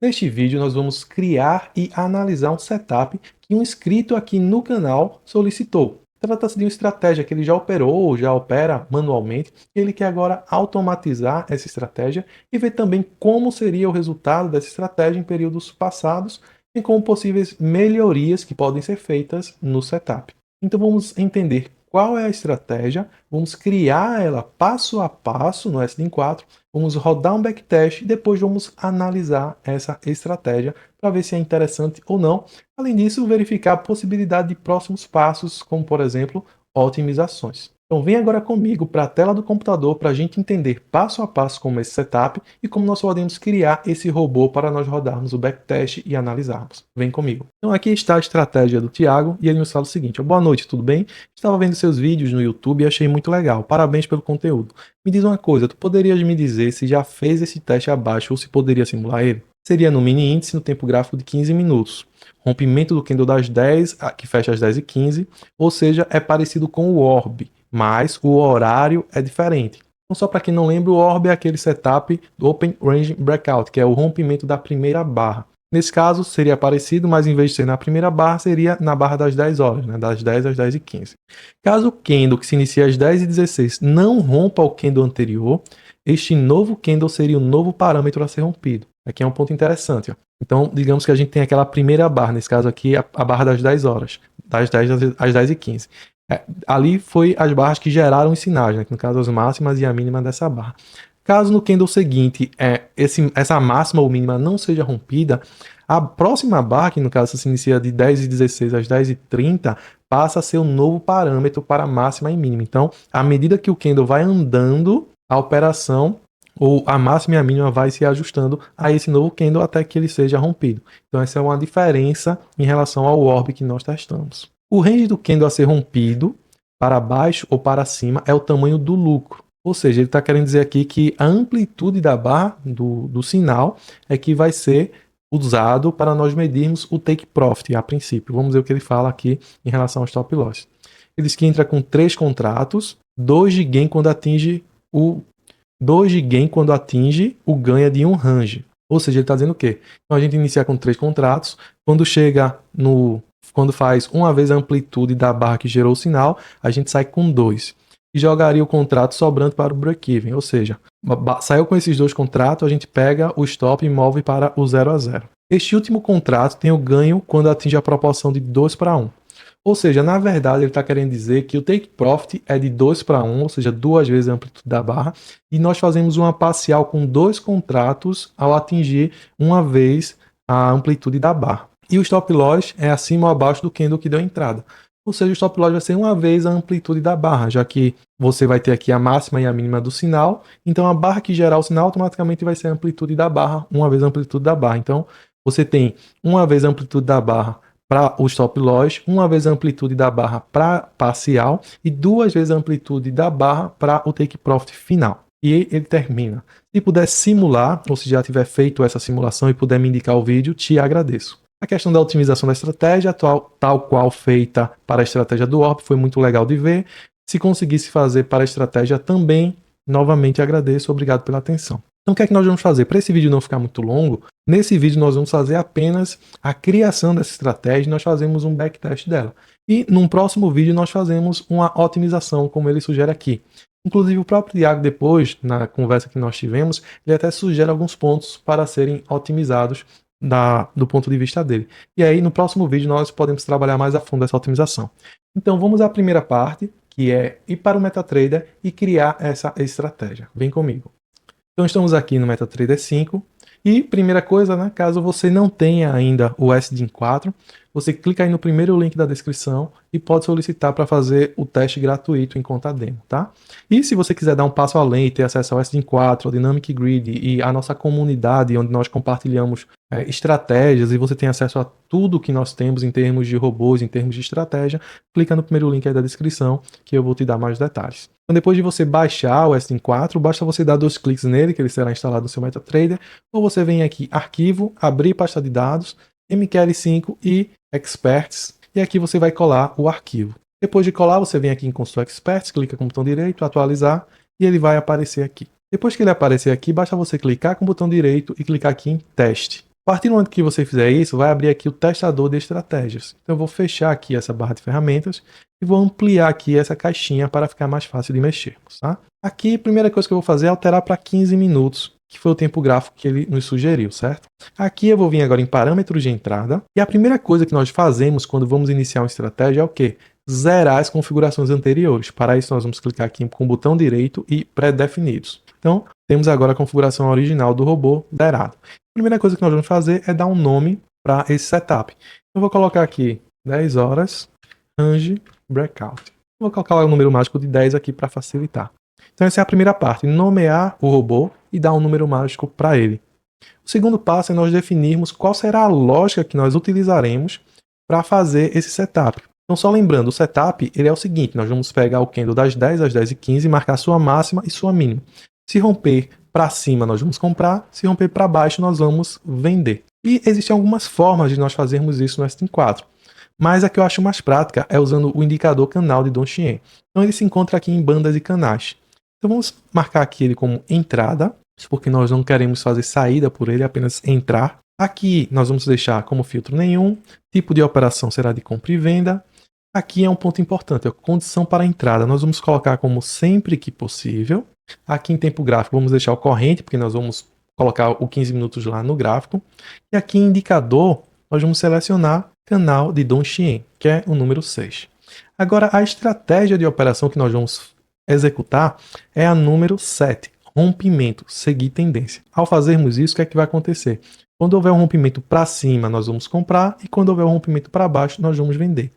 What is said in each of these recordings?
Neste vídeo nós vamos criar e analisar um setup que um inscrito aqui no canal solicitou. Trata-se de uma estratégia que ele já operou ou já opera manualmente e ele quer agora automatizar essa estratégia e ver também como seria o resultado dessa estratégia em períodos passados e com possíveis melhorias que podem ser feitas no setup. Então vamos entender qual é a estratégia, vamos criar ela passo a passo no SDIN4, vamos rodar um backtest e depois vamos analisar essa estratégia para ver se é interessante ou não. Além disso, verificar a possibilidade de próximos passos, como por exemplo, otimizações. Então vem agora comigo para a tela do computador para a gente entender passo a passo como é esse setup e como nós podemos criar esse robô para nós rodarmos o backtest e analisarmos. Vem comigo. Então aqui está a estratégia do Thiago e ele nos fala o seguinte: boa noite, tudo bem? Estava vendo seus vídeos no YouTube e achei muito legal. Parabéns pelo conteúdo. Me diz uma coisa, tu poderias me dizer se já fez esse teste abaixo ou se poderia simular ele? Seria no mini índice no tempo gráfico de 15 minutos. Rompimento do candle das 10, que fecha às 10h15, ou seja, é parecido com o Orb, mas o horário é diferente. Então, só para quem não lembra, o Orb é aquele setup do Open Range Breakout, que é o rompimento da primeira barra. Nesse caso, seria parecido, mas em vez de ser na primeira barra, seria na barra das 10 horas, né? Das 10 às 10h15. Caso o candle que se inicia às 10h16 não rompa o candle anterior, este novo candle seria o novo parâmetro a ser rompido. Aqui é um ponto interessante. Ó. Então, digamos que a gente tem aquela primeira barra, nesse caso aqui, a barra das 10 horas, das 10 às 10h15. Ali foi as barras que geraram os sinais, né? No caso, as máximas e a mínima dessa barra. Caso no candle seguinte essa máxima ou mínima não seja rompida, a próxima barra, que no caso se inicia de 10h16 às 10h30, passa a ser um novo parâmetro para máxima e mínima. Então, à medida que o candle vai andando, a operação ou a máxima e a mínima vai se ajustando a esse novo candle até que ele seja rompido. Então, essa é uma diferença em relação ao orb que nós testamos. O range do candle a ser rompido, para baixo ou para cima, é o tamanho do lucro. Ou seja, ele está querendo dizer aqui que a amplitude da barra do sinal é que vai ser usado para nós medirmos o take profit a princípio. Vamos ver o que ele fala aqui em relação ao stop loss. Ele diz que entra com 3 contratos, 2 de gain quando atinge o 2 de gain quando atinge o ganha de um range. Ou seja, ele está dizendo o quê? Então a gente inicia com 3 contratos, quando faz uma vez a amplitude da barra que gerou o sinal, a gente sai com 2. E jogaria o contrato sobrando para o break-even, ou seja, saiu com esses 2 contratos, a gente pega o stop e move para o 0 a 0. Este último contrato tem o ganho quando atinge a proporção de 2 para 1. Ou seja, na verdade ele está querendo dizer que o take profit é de 2 para 1, ou seja, 2 vezes a amplitude da barra, e nós fazemos uma parcial com 2 contratos ao atingir uma vez a amplitude da barra. E o stop loss é acima ou abaixo do candle que deu entrada. Ou seja, o stop loss vai ser uma vez a amplitude da barra, já que você vai ter aqui a máxima e a mínima do sinal. Então, a barra que gerar o sinal automaticamente vai ser a amplitude da barra, uma vez a amplitude da barra. Então, você tem uma vez a amplitude da barra para o stop loss, uma vez a amplitude da barra para parcial e 2 vezes a amplitude da barra para o take profit final. E ele termina. Se puder simular, ou se já tiver feito essa simulação e puder me indicar o vídeo, te agradeço. A questão da otimização da estratégia, tal qual feita para a estratégia do Orb, foi muito legal de ver. Se conseguisse fazer para a estratégia também, novamente agradeço, obrigado pela atenção. Então o que é que nós vamos fazer? Para esse vídeo não ficar muito longo, nesse vídeo nós vamos fazer apenas a criação dessa estratégia e nós fazemos um backtest dela. E num próximo vídeo nós fazemos uma otimização, como ele sugere aqui. Inclusive o próprio Thiago depois, na conversa que nós tivemos, ele até sugere alguns pontos para serem otimizados do ponto de vista dele. E aí no próximo vídeo nós podemos trabalhar mais a fundo essa otimização. Então vamos à primeira parte, que é ir para o MetaTrader e criar essa estratégia. Vem comigo. Então estamos aqui no MetaTrader 5 e primeira coisa, né, caso você não tenha ainda o SDIN4, você clica aí no primeiro link da descrição e pode solicitar para fazer o teste gratuito em conta demo, tá? E se você quiser dar um passo além e ter acesso ao SDIN4, ao Dynamic Grid e a nossa comunidade onde nós compartilhamos estratégias e você tem acesso a tudo que nós temos em termos de robôs, em termos de estratégia, clica no primeiro link aí da descrição que eu vou te dar mais detalhes. Então, depois de você baixar o SDIN4, basta você dar 2 cliques nele, que ele será instalado no seu MetaTrader, ou você vem aqui, Arquivo, Abrir Pasta de Dados, MQL5 e Experts, e aqui você vai colar o arquivo. Depois de colar, você vem aqui em Console Experts, clica com o botão direito, atualizar, e ele vai aparecer aqui. Depois que ele aparecer aqui, basta você clicar com o botão direito e clicar aqui em Teste. A partir do momento que você fizer isso, vai abrir aqui o testador de estratégias. Então eu vou fechar aqui essa barra de ferramentas e vou ampliar aqui essa caixinha para ficar mais fácil de mexermos, tá? Aqui, a primeira coisa que eu vou fazer é alterar para 15 minutos, que foi o tempo gráfico que ele nos sugeriu, certo? Aqui eu vou vir agora em parâmetros de entrada, e a primeira coisa que nós fazemos quando vamos iniciar uma estratégia é o quê? Zerar as configurações anteriores. Para isso nós vamos clicar aqui com o botão direito e pré-definidos. Então, temos agora a configuração original do robô zerado. A primeira coisa que nós vamos fazer é dar um nome para esse setup. Eu vou colocar aqui 10 horas, range, breakout. Vou colocar o número mágico de 10 aqui para facilitar. Então essa é a primeira parte, nomear o robô e dar um número mágico para ele. O segundo passo é nós definirmos qual será a lógica que nós utilizaremos para fazer esse setup. Então só lembrando, o setup ele é o seguinte, nós vamos pegar o candle das 10 às 10h15 e marcar sua máxima e sua mínima. Se romper para cima nós vamos comprar, se romper para baixo nós vamos vender. E existem algumas formas de nós fazermos isso no ST4. Mas a que eu acho mais prática é usando o indicador canal de Donchian. Então ele se encontra aqui em bandas e canais. Então vamos marcar aqui ele como entrada, porque nós não queremos fazer saída por ele, apenas entrar. Aqui nós vamos deixar como filtro nenhum, tipo de operação será de compra e venda. Aqui é um ponto importante, é a condição para a entrada. Nós vamos colocar como sempre que possível. Aqui em tempo gráfico vamos deixar o corrente, porque nós vamos colocar o 15 minutos lá no gráfico. E aqui em indicador, nós vamos selecionar canal de Donchian, que é o número 6. Agora, a estratégia de operação que nós vamos executar é a número 7, rompimento, seguir tendência. Ao fazermos isso, o que é que vai acontecer? Quando houver um rompimento para cima, nós vamos comprar, e quando houver um rompimento para baixo, nós vamos vender.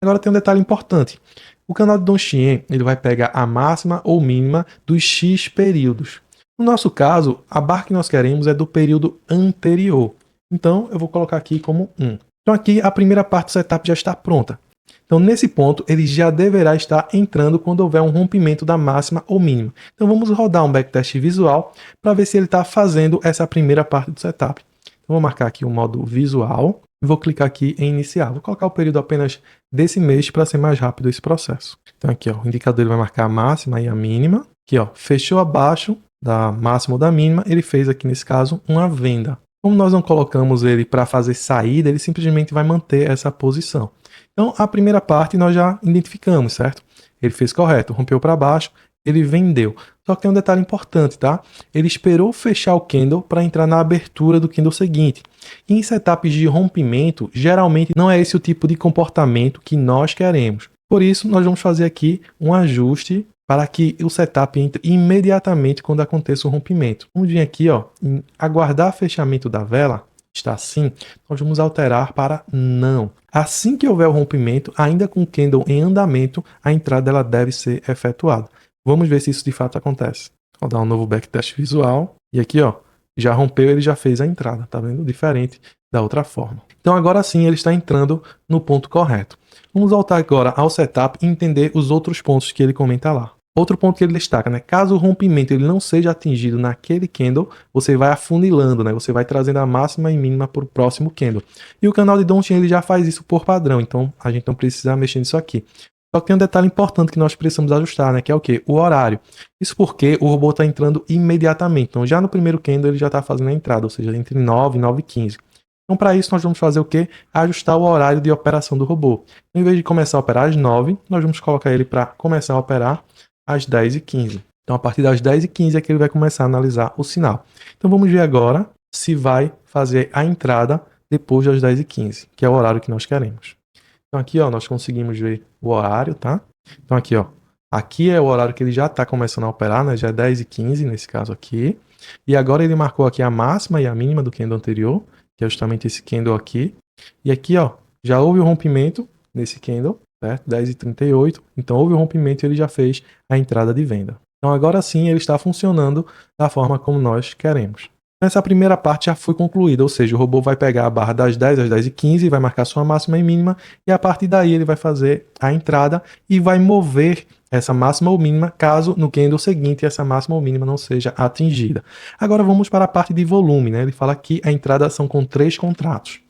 Agora tem um detalhe importante. O canal de Donchian, ele vai pegar a máxima ou mínima dos X períodos. No nosso caso, a barra que nós queremos é do período anterior. Então, eu vou colocar aqui como 1. Então aqui a primeira parte do setup já está pronta. Então nesse ponto ele já deverá estar entrando quando houver um rompimento da máxima ou mínima. Então vamos rodar um backtest visual para ver se ele está fazendo essa primeira parte do setup. Então vou marcar aqui o modo visual e vou clicar aqui em iniciar. Vou colocar o período apenas desse mês para ser mais rápido esse processo. Então aqui ó, o indicador ele vai marcar a máxima e a mínima. Aqui ó, fechou abaixo da máxima ou da mínima, ele fez aqui nesse caso uma venda. Como nós não colocamos ele para fazer saída, ele simplesmente vai manter essa posição. Então, a primeira parte nós já identificamos, certo? Ele fez correto, rompeu para baixo, ele vendeu. Só que tem um detalhe importante, tá? Ele esperou fechar o candle para entrar na abertura do candle seguinte. E em setups de rompimento, geralmente não é esse o tipo de comportamento que nós queremos. Por isso, nós vamos fazer aqui um ajuste para que o setup entre imediatamente quando aconteça o rompimento. Vamos vir aqui ó, em aguardar fechamento da vela, está assim, nós vamos alterar para não. Assim que houver o rompimento, ainda com o candle em andamento, a entrada ela deve ser efetuada. Vamos ver se isso de fato acontece. Vou dar um novo backtest visual. E aqui ó, já rompeu, ele já fez a entrada, tá vendo? Diferente da outra forma. Então agora sim ele está entrando no ponto correto. Vamos voltar agora ao setup e entender os outros pontos que ele comenta lá. Outro ponto que ele destaca, né? Caso o rompimento ele não seja atingido naquele candle, você vai afunilando, né? Você vai trazendo a máxima e mínima para o próximo candle. E o canal de Donchian ele já faz isso por padrão, então a gente não precisa mexer nisso aqui. Só que tem um detalhe importante que nós precisamos ajustar, né? Que é o quê? O horário. Isso porque o robô está entrando imediatamente. Então já no primeiro candle ele já está fazendo a entrada, ou seja, entre 9 e 9h15. Então, para isso, nós vamos fazer o quê? Ajustar o horário de operação do robô. Em vez de começar a operar às 9, nós vamos colocar ele para começar a operar às 10h15. Então, a partir das 10h15 é que ele vai começar a analisar o sinal. Então, vamos ver agora se vai fazer a entrada depois das 10h15, que é o horário que nós queremos. Então, aqui, ó, nós conseguimos ver o horário, tá? Então, aqui, ó, aqui é o horário que ele já está começando a operar, né? Já é 10h15 nesse caso aqui. E agora ele marcou aqui a máxima e a mínima do candle anterior, que é justamente esse candle aqui. E aqui, ó, já houve o rompimento nesse candle, certo? 10h38. Então, houve o rompimento e ele já fez a entrada de venda. Então, agora sim, ele está funcionando da forma como nós queremos. Essa primeira parte já foi concluída, ou seja, o robô vai pegar a barra das 10 às 10h15, vai marcar sua máxima e mínima, e a partir daí ele vai fazer a entrada e vai mover essa máxima ou mínima caso no candle seguinte essa máxima ou mínima não seja atingida. Agora vamos para a parte de volume, né? Ele fala que a entrada são com 3 contratos.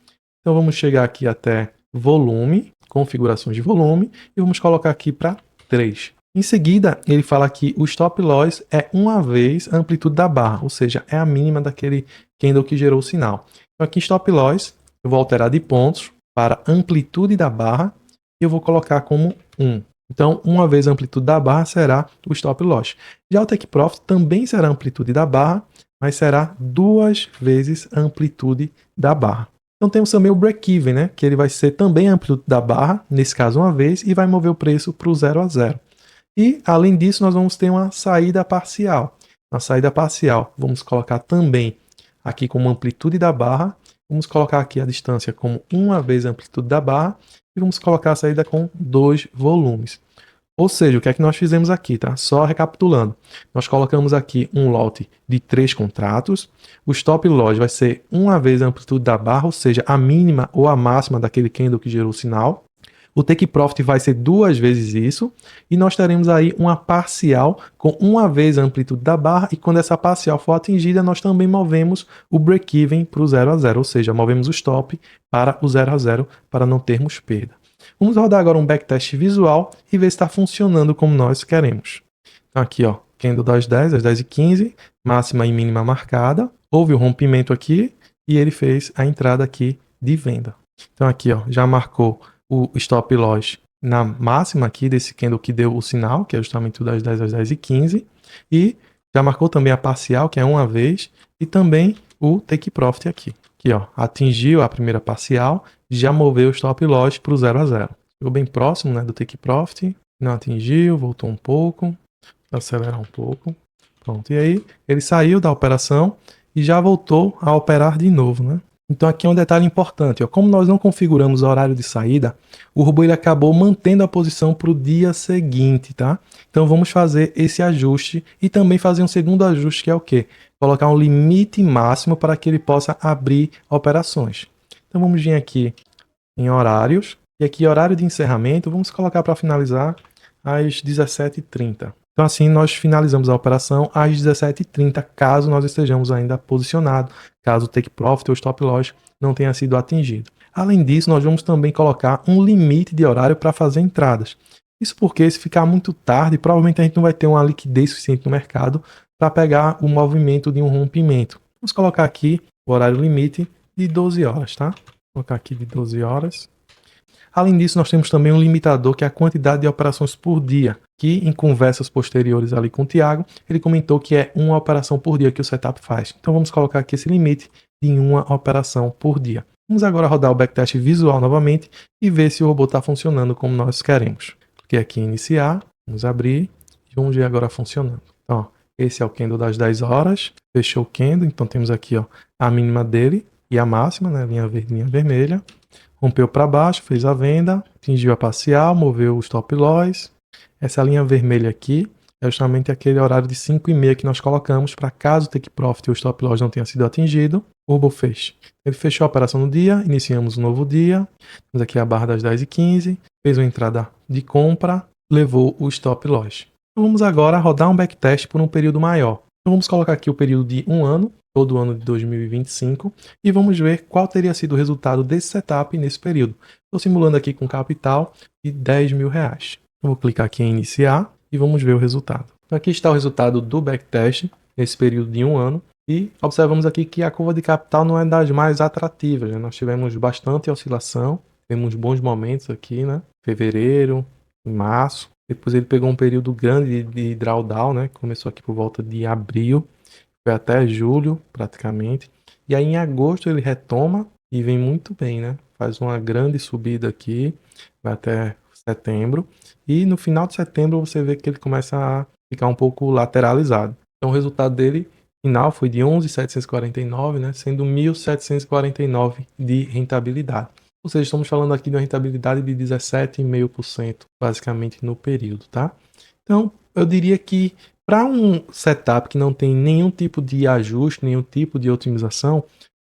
Então vamos chegar aqui até volume, configurações de volume, e vamos colocar aqui para 3. Em seguida, ele fala que o stop loss é uma vez a amplitude da barra, ou seja, é a mínima daquele candle que gerou o sinal. Então aqui stop loss, eu vou alterar de pontos para amplitude da barra e eu vou colocar como 1. Então, uma vez a amplitude da barra será o stop loss. Já o take profit também será a amplitude da barra, mas será 2 vezes a amplitude da barra. Então temos também o break-even, né? Que ele vai ser também a amplitude da barra, nesse caso uma vez, e vai mover o preço para o 0 a 0. E, além disso, nós vamos ter uma saída parcial. Na saída parcial, vamos colocar também aqui como amplitude da barra, vamos colocar aqui a distância como uma vez a amplitude da barra, e vamos colocar a saída com 2 volumes. Ou seja, o que é que nós fizemos aqui, tá? Só recapitulando. Nós colocamos aqui um lote de 3 contratos. O stop loss vai ser uma vez a amplitude da barra, ou seja, a mínima ou a máxima daquele candle que gerou o sinal. O take profit vai ser 2 vezes isso. E nós teremos aí uma parcial com uma vez a amplitude da barra. E quando essa parcial for atingida, nós também movemos o break-even para o 0 a 0. Ou seja, movemos o stop para o 0 a 0 para não termos perda. Vamos rodar agora um backtest visual e ver se está funcionando como nós queremos. Então aqui, ó, candle das 10, às 10h15, máxima e mínima marcada. Houve o rompimento aqui e ele fez a entrada aqui de venda. Então aqui, ó, já marcou o stop loss na máxima aqui desse candle que deu o sinal, que é justamente o das 10 às 10h15. E já marcou também a parcial, que é uma vez, e também o take profit aqui. Aqui, ó, atingiu a primeira parcial, já moveu o stop loss para o 0 a 0. Ficou bem próximo, né, do take profit, não atingiu, voltou um pouco, vou acelerar um pouco. Pronto, e aí ele saiu da operação e já voltou a operar de novo, né? Então aqui é um detalhe importante, ó. Como nós não configuramos o horário de saída, o robô ele acabou mantendo a posição para o dia seguinte, tá? Então vamos fazer esse ajuste e também fazer um segundo ajuste, que é o quê? Colocar um limite máximo para que ele possa abrir operações. Então vamos vir aqui em horários, e aqui horário de encerramento, vamos colocar para finalizar às 17h30. Então assim nós finalizamos a operação às 17h30, caso nós estejamos ainda posicionados, caso o take profit ou stop loss não tenha sido atingido. Além disso, nós vamos também colocar um limite de horário para fazer entradas. Isso porque se ficar muito tarde, provavelmente a gente não vai ter uma liquidez suficiente no mercado para pegar o movimento de um rompimento. Vamos colocar aqui o horário limite de 12 horas, tá? Vou colocar aqui de 12 horas. Além disso, nós temos também um limitador, que é a quantidade de operações por dia, que em conversas posteriores ali com o Thiago, ele comentou que é uma operação por dia que o setup faz. Então vamos colocar aqui esse limite em uma operação por dia. Vamos agora rodar o backtest visual novamente e ver se o robô está funcionando como nós queremos. Cliquei aqui em iniciar, vamos abrir e vamos ver agora funcionando. Então, ó, esse é o candle das 10 horas, fechou o candle, então temos aqui, ó, a mínima dele e a máxima, né, linha verde, linha vermelha. Rompeu para baixo, fez a venda, atingiu a parcial, moveu o stop loss. Essa linha vermelha aqui é justamente aquele horário de 5h30 que nós colocamos para caso o take profit ou o stop loss não tenha sido atingido, o robô fez. Ele fechou a operação no dia, iniciamos um novo dia, temos aqui a barra das 10h15, fez uma entrada de compra, levou o stop loss. Então vamos agora rodar um backtest por um período maior. Então vamos colocar aqui o período de um ano, todo o ano de 2025, e vamos ver qual teria sido o resultado desse setup nesse período. Estou simulando aqui com capital de R$10.000. Eu vou clicar aqui em iniciar e vamos ver o resultado. Então, aqui está o resultado do backtest nesse período de um ano, e observamos aqui que a curva de capital não é das mais atrativas, né? Nós tivemos bastante oscilação, temos bons momentos aqui, né? Fevereiro, março, depois ele pegou um período grande de drawdown, né? Começou aqui por volta de abril, foi até julho, praticamente. E aí em agosto ele retoma e vem muito bem, né? Faz uma grande subida aqui, vai até setembro. E no final de setembro você vê que ele começa a ficar um pouco lateralizado. Então o resultado dele final foi de 11.749, né? Sendo 1.749 de rentabilidade. Ou seja, estamos falando aqui de uma rentabilidade de 17,5% basicamente no período, tá? Então eu diria que para um setup que não tem nenhum tipo de ajuste, nenhum tipo de otimização,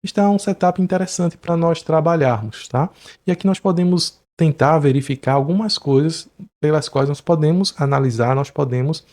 está um setup interessante para nós trabalharmos, tá? E aqui nós podemos tentar verificar algumas coisas pelas quais nós podemos analisar, nós podemos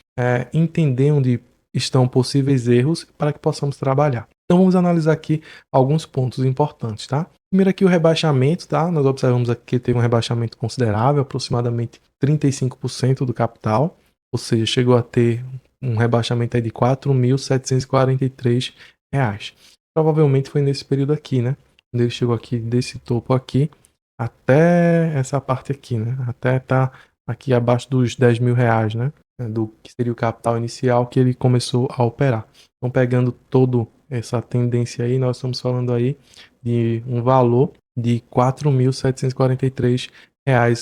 entender onde estão possíveis erros para que possamos trabalhar. Então vamos analisar aqui alguns pontos importantes, tá? Primeiro aqui o rebaixamento, tá? Nós observamos aqui que teve um rebaixamento considerável, aproximadamente 35% do capital, ou seja, chegou a ter um rebaixamento aí de R$4.743. provavelmente foi nesse período aqui, né? Quando ele chegou aqui desse topo aqui até essa parte aqui, né? Até tá aqui abaixo dos 10 mil reais, né? Do que seria o capital inicial que ele começou a operar. Então, pegando toda essa tendência aí, nós estamos falando aí de um valor de R$ 4.743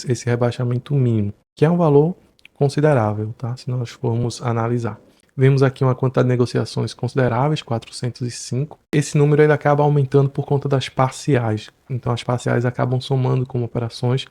esse rebaixamento mínimo, que é um valor considerável, tá? Se nós formos analisar. Vemos aqui uma quantidade de negociações consideráveis, 405. Esse número ele acaba aumentando por conta das parciais. Então as parciais acabam somando como operações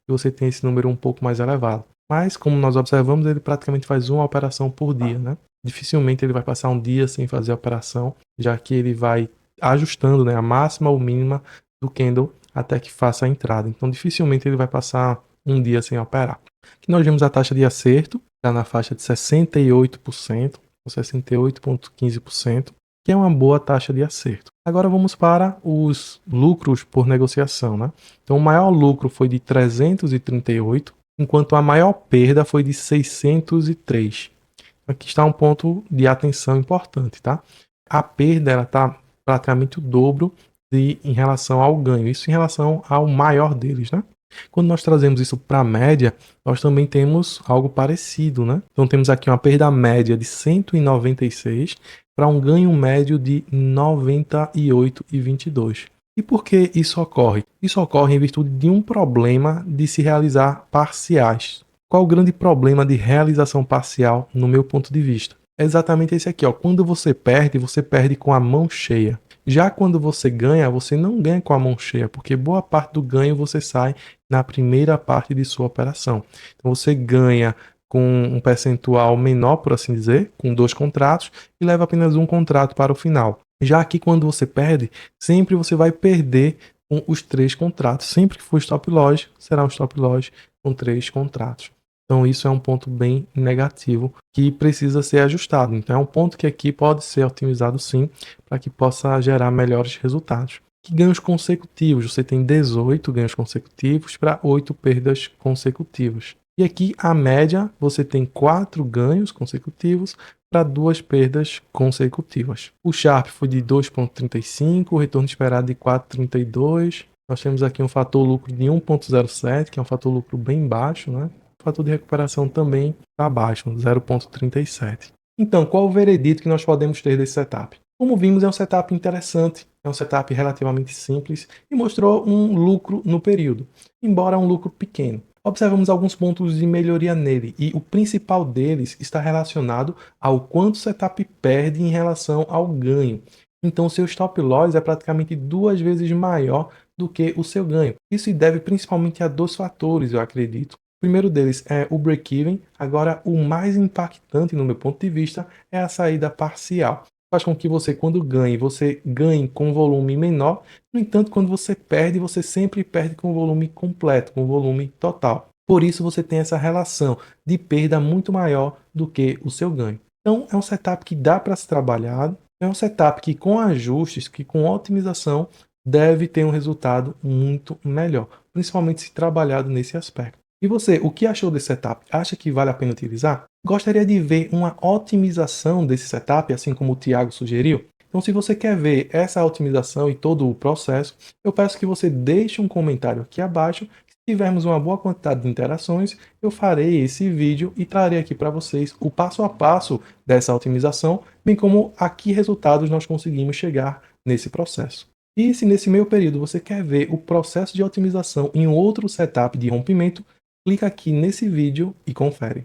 e você tem esse número um pouco mais elevado. Mas como nós observamos, ele praticamente faz uma operação por dia, né? Dificilmente ele vai passar um dia sem fazer a operação, já que ele vai ajustando, né, a máxima ou mínima do candle até que faça a entrada. Então dificilmente ele vai passar um dia sem operar. Aqui nós vemos a taxa de acerto, está na faixa de 68%, ou 68,15%, que é uma boa taxa de acerto. Agora vamos para os lucros por negociação, né? Então o maior lucro foi de 338, enquanto a maior perda foi de 603. Aqui está um ponto de atenção importante, tá? A perda ela está praticamente o dobro em relação ao ganho, isso em relação ao maior deles, né? Quando nós trazemos isso para a média, nós também temos algo parecido, né? Então temos aqui uma perda média de 196 para um ganho médio de 98,22. E por que isso ocorre? Isso ocorre em virtude de um problema de se realizar parciais. Qual o grande problema de realização parcial, no meu ponto de vista? É exatamente esse aqui, ó. Quando você perde com a mão cheia. Já quando você ganha, você não ganha com a mão cheia, porque boa parte do ganho você sai na primeira parte de sua operação. Então você ganha com um percentual menor, por assim dizer, com 2 contratos, e leva apenas um contrato para o final. Já aqui, quando você perde, sempre você vai perder com os 3 contratos. Sempre que for stop loss, será um stop loss com 3 contratos. Então isso é um ponto bem negativo que precisa ser ajustado. Então é um ponto que aqui pode ser otimizado sim, para que possa gerar melhores resultados. Que ganhos consecutivos? Você tem 18 ganhos consecutivos para 8 perdas consecutivas. E aqui a média você tem 4 ganhos consecutivos para 2 perdas consecutivas. O Sharp foi de 2,35, o retorno esperado de 4,32. Nós temos aqui um fator lucro de 1,07, que é um fator lucro bem baixo, né? O fator de recuperação também está baixo, 0,37. Então, qual o veredito que nós podemos ter desse setup? Como vimos, é um setup interessante, é um setup relativamente simples e mostrou um lucro no período, embora um lucro pequeno. Observamos alguns pontos de melhoria nele e o principal deles está relacionado ao quanto o setup perde em relação ao ganho. Então, seu stop loss é praticamente 2 vezes maior do que o seu ganho. Isso se deve principalmente a 2 fatores, eu acredito. O primeiro deles é o break-even. Agora, o mais impactante, no meu ponto de vista, é a saída parcial. Faz com que você, quando ganhe, você ganhe com volume menor. No entanto, quando você perde, você sempre perde com volume completo, com volume total. Por isso, você tem essa relação de perda muito maior do que o seu ganho. Então, é um setup que dá para ser trabalhado. É um setup que, com ajustes, que com otimização, deve ter um resultado muito melhor, principalmente se trabalhado nesse aspecto. E você, o que achou desse setup? Acha que vale a pena utilizar? Gostaria de ver uma otimização desse setup, assim como o Thiago sugeriu? Então, se você quer ver essa otimização e todo o processo, eu peço que você deixe um comentário aqui abaixo. Se tivermos uma boa quantidade de interações, eu farei esse vídeo e trarei aqui para vocês o passo a passo dessa otimização, bem como a que resultados nós conseguimos chegar nesse processo. E se nesse meio período você quer ver o processo de otimização em um outro setup de rompimento, clica aqui nesse vídeo e confere.